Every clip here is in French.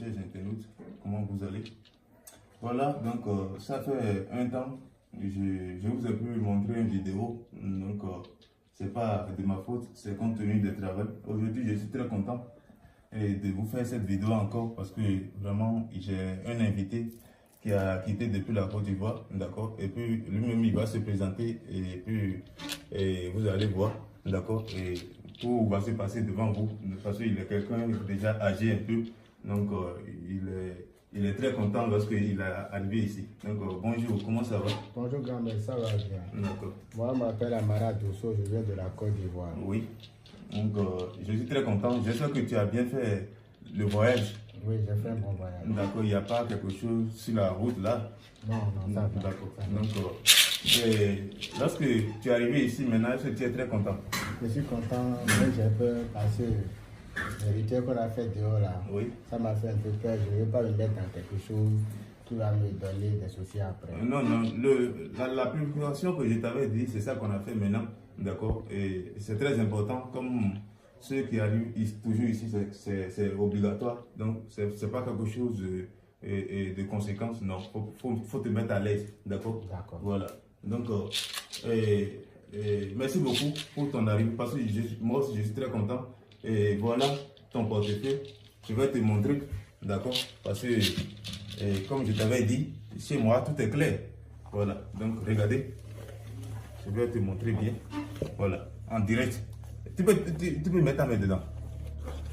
chers internautes, comment vous allez? Voilà, donc ça fait un temps, je vous ai pu montrer une vidéo, donc c'est pas de ma faute, c'est compte tenu du travail. Aujourd'hui, je suis très content de vous faire cette vidéo encore parce que vraiment, j'ai un invité qui a quitté depuis la Côte d'Ivoire, d'accord? Et puis lui-même, il va se présenter et puis vous allez voir, d'accord? Et tout va se passer devant vous parce qu'il est quelqu'un déjà âgé un peu, donc il est très content lorsqu'il est arrivé ici. Donc bonjour, comment ça va? Bonjour grand-mère, ça va bien. D'accord. Moi, je m'appelle Amara Dosso, je viens de la Côte d'Ivoire. Oui, donc je suis très content. J'espère que tu as bien fait le voyage. Oui, j'ai fait un bon voyage. D'accord, il n'y a pas quelque chose sur la route là? Non, ça va. D'accord. Donc, lorsque tu es arrivé ici maintenant, est-ce que tu es très content? Je suis content, mais j'ai peur parce que le rituel qu'on a fait dehors là, Oui. ça m'a fait un peu peur. Je ne veux pas me mettre dans quelque chose qui va me donner des soucis après. Non, non, la préparation que je t'avais dit, c'est ça qu'on a fait maintenant, d'accord? Et c'est très important, comme ceux qui arrivent toujours ici, c'est obligatoire, donc c'est pas quelque chose de conséquence, non, faut te mettre à l'aise, d'accord? D'accord. Voilà, donc merci beaucoup pour ton arrivée, parce que moi aussi je suis très content, et voilà ton portefeuille, je vais te montrer, d'accord? Parce que, comme je t'avais dit, chez moi, tout est clair. Voilà, donc regardez, je vais te montrer bien. Voilà, en direct. Tu peux mettre ta main dedans.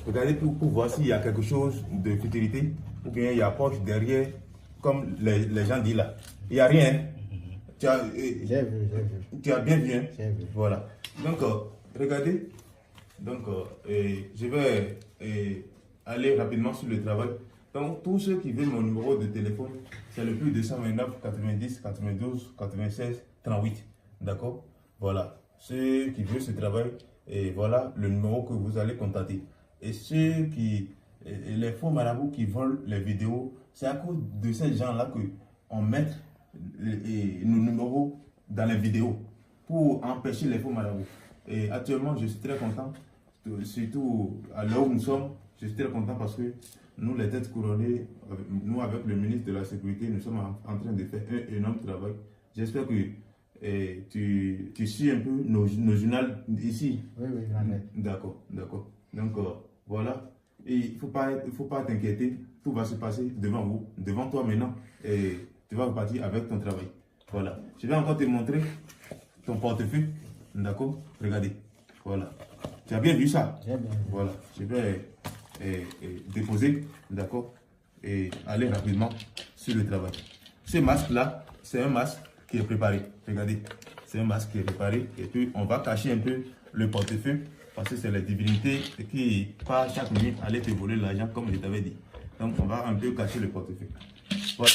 Regardez pour voir s'il y a quelque chose de futilité ou bien il y a poche derrière, comme les gens disent là. Il n'y a rien. J'ai vu. Tu as bien vu. Hein? J'ai vu. Voilà. Donc, regardez. Donc, je vais aller rapidement sur le travail. Donc, tous ceux qui veulent mon numéro de téléphone, c'est le plus 229 90 92 96 38. D'accord? Voilà. Ceux qui veulent ce travail, et voilà le numéro que vous allez contacter. Et ceux qui, les faux marabouts qui volent les vidéos, c'est à cause de ces gens-là qu'on met nos numéros dans les vidéos pour empêcher les faux marabouts. Et actuellement, je suis très content, surtout à l'heure où nous sommes, je suis très content parce que nous, les têtes couronnées, nous, avec le ministre de la Sécurité, nous sommes en train de faire un énorme travail. J'espère que tu suis un peu nos journaux ici. Oui, grand-mère. D'accord. Donc, voilà. Et il ne faut pas t'inquiéter. Tout va se passer devant vous, devant toi maintenant. Et tu vas repartir avec ton travail. Voilà. Je vais encore te montrer ton portefeuille. D'accord? Regardez. Voilà. Tu as bien vu ça? J'ai bien vu. Voilà. Je vais déposer, d'accord, et aller rapidement sur le travail. Ce masque-là, c'est un masque qui est préparé. Regardez, c'est un masque qui est préparé. Et puis, on va cacher un peu le portefeuille parce que c'est les divinités qui, par chaque minute, allaient te voler l'argent, comme je t'avais dit. Donc, on va un peu cacher le portefeuille. Voilà.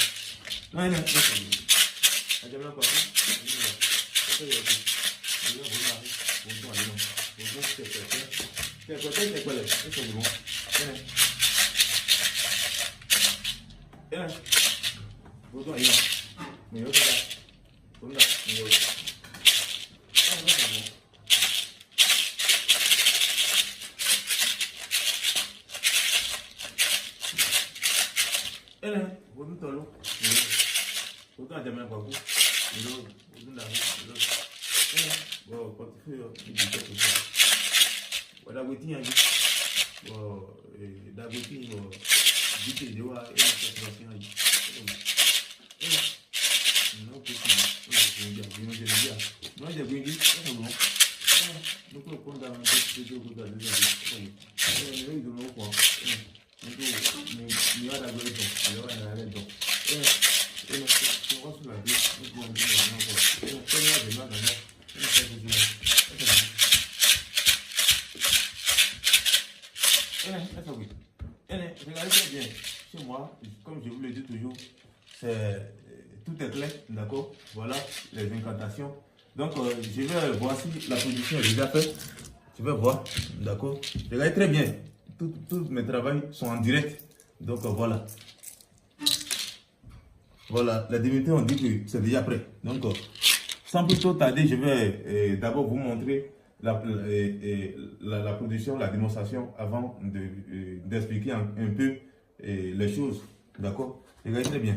Non. Regardez très bien, chez moi, comme je vous le dis toujours, tout est clair, d'accord? Voilà les incantations. Donc, je vais voir si la production est déjà faite. Je vais voir, d'accord? Regardez très bien, tous mes travaux sont en direct. Donc, voilà. Voilà, les divinités ont dit que c'est déjà prêt. Donc, sans plus tarder, je vais d'abord vous montrer la production, la démonstration avant d'expliquer un peu les choses. D'accord? Regardez très bien.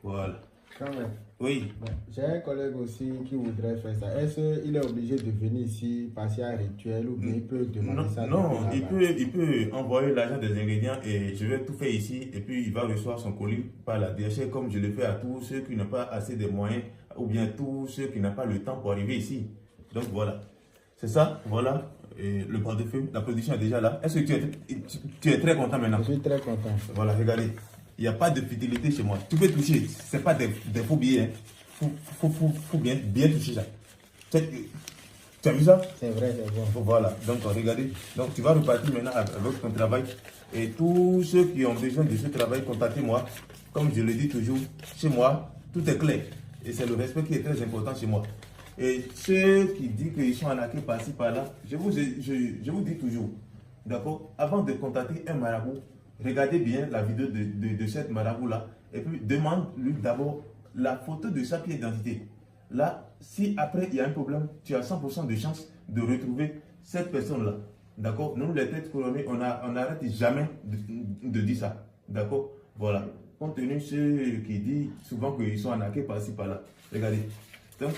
Voilà. Quand même. Oui. Bon, j'ai un collègue aussi qui voudrait faire ça. Est-ce qu'il est obligé de venir ici passer un rituel ou bien il peut demander ça? Non, il peut envoyer l'argent des ingrédients et je vais tout faire ici et puis il va recevoir son colis par la DHL comme je le fais à tous ceux qui n'ont pas assez de moyens ou bien tous ceux qui n'ont pas le temps pour arriver ici. Donc voilà. C'est ça, voilà. Et le portefeuille, la production est déjà là. Est-ce que tu es très content maintenant? Je suis très content. Voilà, regardez. Il n'y a pas de futilité chez moi. Tu peux toucher. Ce n'est pas des faux billets. Il faut bien toucher ça. Tu as vu ça? C'est vrai, c'est bon. Voilà, donc regardez. Donc tu vas repartir maintenant avec ton travail. Et tous ceux qui ont besoin de ce travail, contactez-moi. Comme je le dis toujours, chez moi, tout est clair. Et c'est le respect qui est très important chez moi. Et ceux qui disent qu'ils sont arnaqués par-ci, par-là, je vous dis toujours, d'accord, avant de contacter un marabout, regardez bien la vidéo de cette marabout-là. Et puis demande-lui d'abord la photo de sa pièce d'identité. Là, si après il y a un problème, tu as 100% de chance de retrouver cette personne-là. D'accord? Nous, les têtes couronnées, on n'arrête jamais de dire ça. D'accord? Voilà. Compte tenu de ceux qui disent souvent qu'ils sont arnaqués par-ci, par-là. Regardez. Donc,